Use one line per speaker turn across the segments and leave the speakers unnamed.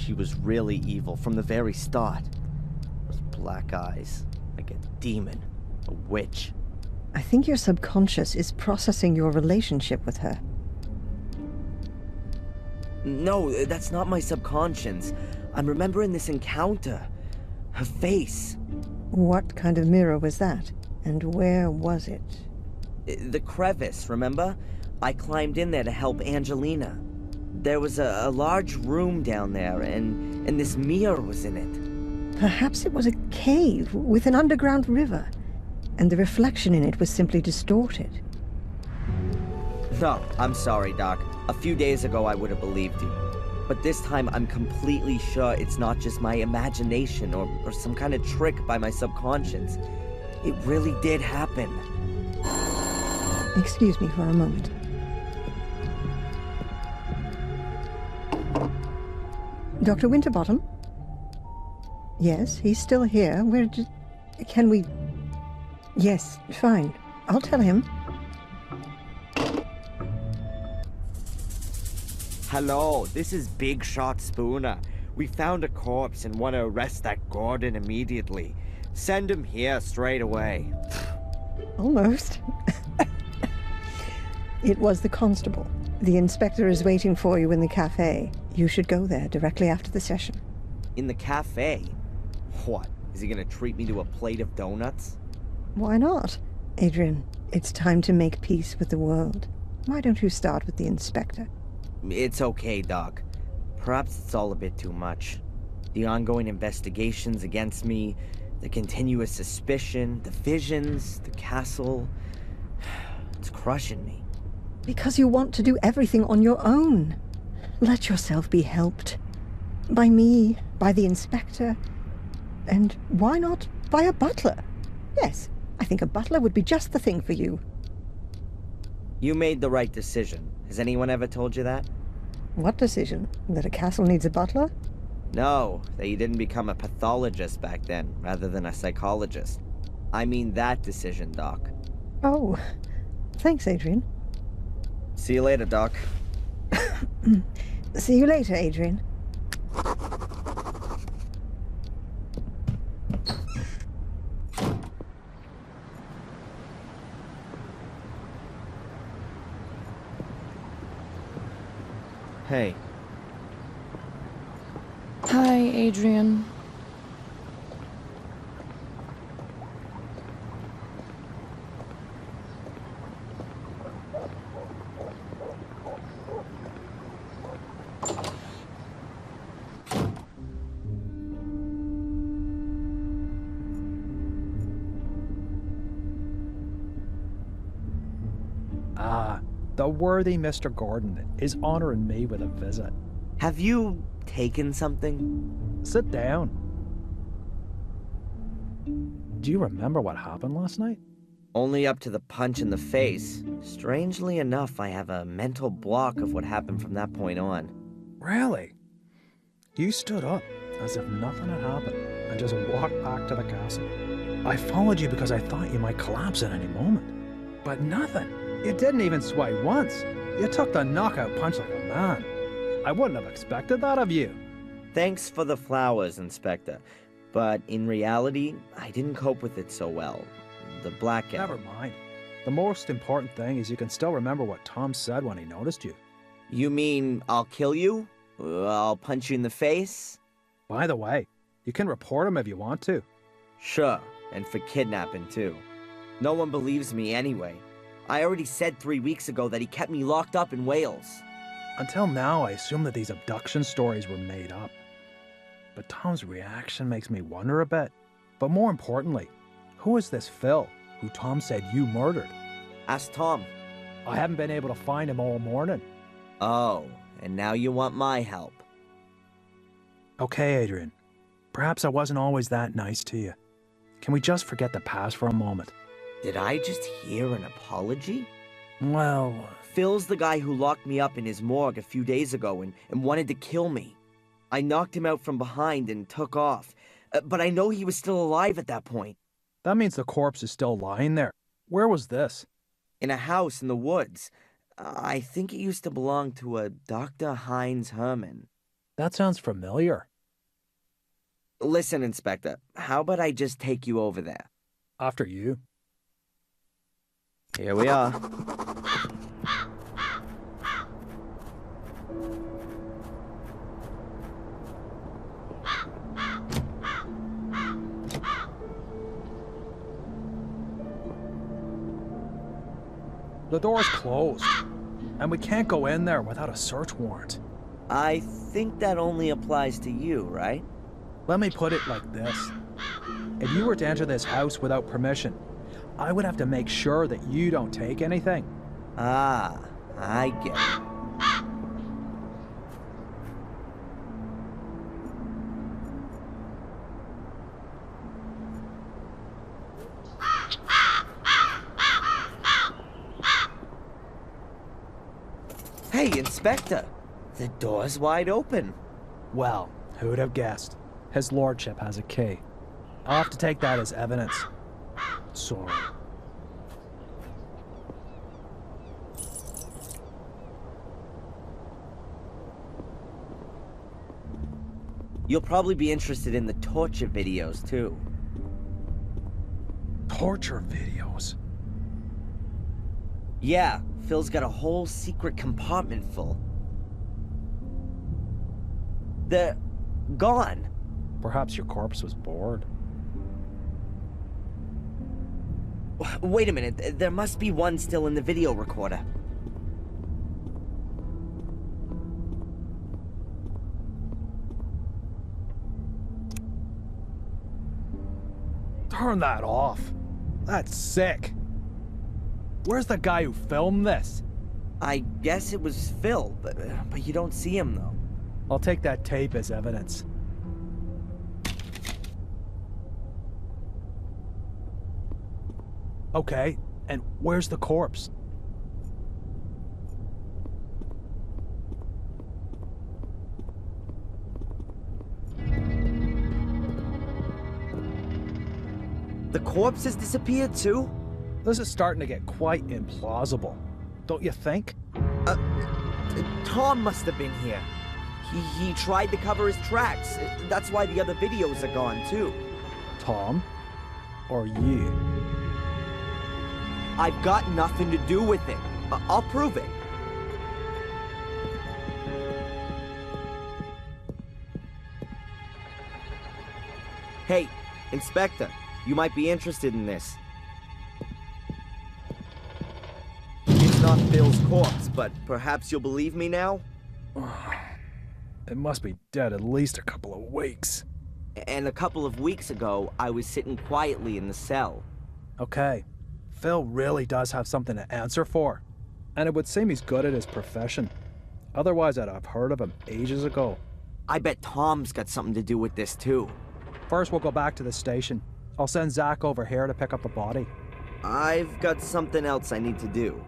She was really evil from the very start. Those black eyes, like a demon, a witch.
I think your subconscious is processing your relationship with her.
No, that's not my subconscious. I'm remembering this encounter. Her face.
What kind of mirror was that? And where was it?
The crevice, remember? I climbed in there to help Angelina. There was a large room down there, and this mirror was in it.
Perhaps it was a cave with an underground river, and the reflection in it was simply distorted.
No, I'm sorry, Doc. A few days ago I would have believed you. But this time I'm completely sure it's not just my imagination or some kind of trick by my subconscious. It really did happen.
Excuse me for a moment. Dr. Winterbottom? Yes, he's still here. Can we... Yes, fine. I'll tell him.
Hello, this is Big Shot Spooner. We found a corpse and want to arrest that Gordon immediately. Send him here straight away.
Almost. It was the constable. The inspector is waiting for you in the cafe. You should go there directly after the session.
In the cafe? What? Is he gonna treat me to a plate of donuts?
Why not? Adrian, it's time to make peace with the world. Why don't you start with the inspector?
It's okay, Doc. Perhaps it's all a bit too much. The ongoing investigations against me, the continuous suspicion, the visions, the castle... It's crushing me.
Because you want to do everything on your own. Let yourself be helped. By me, by the inspector, and why not by a butler? Yes, I think a butler would be just the thing for you.
You made the right decision. Has anyone ever told you that?
What decision? That a castle needs a butler?
No, that you didn't become a pathologist back then, rather than a psychologist. I mean that decision, Doc.
Oh, thanks, Adrian.
See you later, Doc.
See you later, Adrian.
Hey.
Hi, Adrian.
The worthy Mr. Gordon is honoring me with a visit.
Have you taken something?
Sit down. Do you remember what happened last night?
Only up to the punch in the face. Strangely enough, I have a mental block of what happened from that point on.
Really? You stood up as if nothing had happened and just walked back to the castle. I followed you because I thought you might collapse at any moment. But nothing. You didn't even sway once. You took the knockout punch like a man. I wouldn't have expected that of you.
Thanks for the flowers, Inspector. But in reality, I didn't cope with it so well. The blackout.
Never mind. The most important thing is you can still remember what Tom said when he noticed you.
You mean I'll kill you? I'll punch you in the face?
By the way, you can report him if you want to.
Sure, and for kidnapping too. No one believes me anyway. I already said 3 weeks ago that he kept me locked up in Wales.
Until now, I assumed that these abduction stories were made up. But Tom's reaction makes me wonder a bit. But more importantly, who is this Phil, who Tom said you murdered?
Ask Tom.
I haven't been able to find him all morning.
Oh, and now you want my help.
Okay, Adrian. Perhaps I wasn't always that nice to you. Can we just forget the past for a moment?
Did I just hear an apology?
Well...
Phil's the guy who locked me up in his morgue a few days ago and wanted to kill me. I knocked him out from behind and took off. But I know he was still alive at that point.
That means the corpse is still lying there. Where was this?
In a house in the woods. I think it used to belong to a Dr. Heinz Herman.
That sounds familiar.
Listen, Inspector, how about I just take you over there?
After you.
Here we are.
The door's closed, and we can't go in there without a search warrant.
I think that only applies to you, right?
Let me put it like this. If you were to enter this house without permission, I would have to make sure that you don't take anything.
Ah, I get it. Hey, Inspector! The door's wide open.
Well, who'd have guessed? His lordship has a key. I'll have to take that as evidence. Sorry.
You'll probably be interested in the torture videos, too.
Torture videos?
Yeah, Phil's got a whole secret compartment full. They're gone.
Perhaps your corpse was bored.
Wait a minute, there must be one still in the video recorder.
Turn that off. That's sick. Where's the guy who filmed this?
I guess it was Phil, but you don't see him, though.
I'll take that tape as evidence. Okay, and where's the corpse?
The corpse has disappeared, too?
This is starting to get quite implausible, don't you think?
Tom must have been here. He tried to cover his tracks. That's why the other videos are gone, too.
Tom? Or you?
I've got nothing to do with it. I'll prove it. Hey, Inspector, you might be interested in this. It's not Phil's corpse, but perhaps you'll believe me now?
It must be dead at least a couple of weeks.
And a couple of weeks ago, I was sitting quietly in the cell.
Okay, Phil really does have something to answer for. And it would seem he's good at his profession. Otherwise, I'd have heard of him ages ago.
I bet Tom's got something to do with this, too.
First, we'll go back to the station. I'll send Zach over here to pick up the body.
I've got something else I need to do.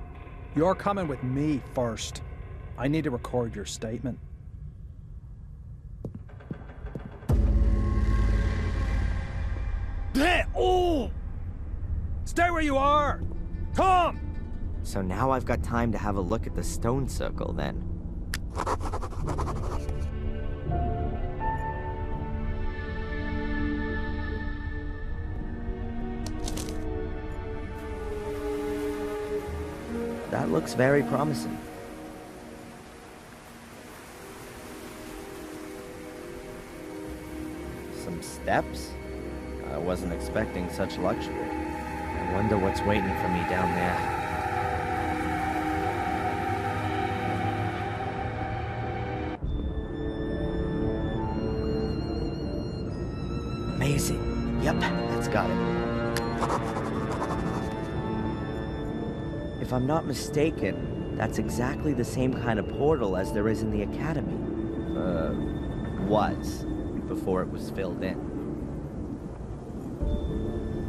You're coming with me first. I need to record your statement. Oh! Stay where you are! Tom!
So now I've got time to have a look at the stone circle, then. That looks very promising. Some steps? I wasn't expecting such luxury. I wonder what's waiting for me down there. Amazing. Yep, that's got it. If I'm not mistaken, that's exactly the same kind of portal as there is in the Academy. Was, before it was filled in.